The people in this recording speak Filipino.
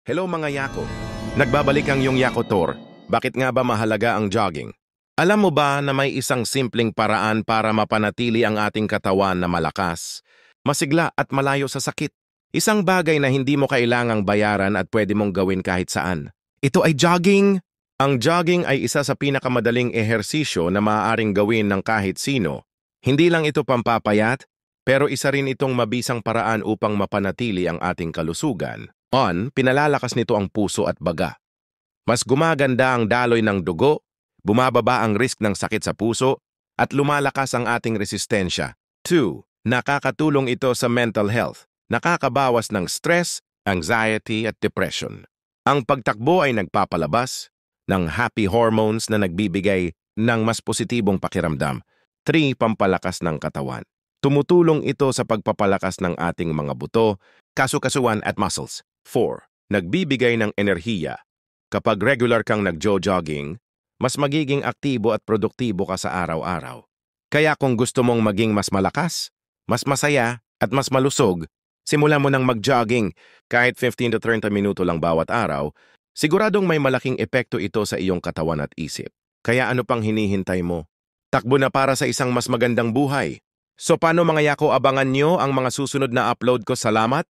Hello mga Yako. Nagbabalik ang iyong Yako Tour. Bakit nga ba mahalaga ang jogging? Alam mo ba na may isang simpleng paraan para mapanatili ang ating katawan na malakas, masigla at malayo sa sakit? Isang bagay na hindi mo kailangang bayaran at pwede mong gawin kahit saan. Ito ay jogging! Ang jogging ay isa sa pinakamadaling ehersisyo na maaaring gawin ng kahit sino. Hindi lang ito pampapayat, pero isa rin itong mabisang paraan upang mapanatili ang ating kalusugan. Pinalalakas nito ang puso at baga. Mas gumaganda ang daloy ng dugo, bumababa ang risk ng sakit sa puso, at lumalakas ang ating resistensya. 2. Nakakatulong ito sa mental health. Nakakabawas ng stress, anxiety at depression. Ang pagtakbo ay nagpapalabas ng happy hormones na nagbibigay ng mas positibong pakiramdam. 3. Pampalakas ng katawan. Tumutulong ito sa pagpapalakas ng ating mga buto, kasukasuan at muscles. 4. Nagbibigay ng enerhiya. Kapag regular kang nagjo-jogging, mas magiging aktibo at produktibo ka sa araw-araw. Kaya kung gusto mong maging mas malakas, mas masaya at mas malusog, simulan mo ng mag-jogging kahit 15 to 30 minuto lang bawat araw, siguradong may malaking epekto ito sa iyong katawan at isip. Kaya ano pang hinihintay mo? Takbo na para sa isang mas magandang buhay. So paano mga Yako, abangan nyo ang mga susunod na upload ko. Salamat!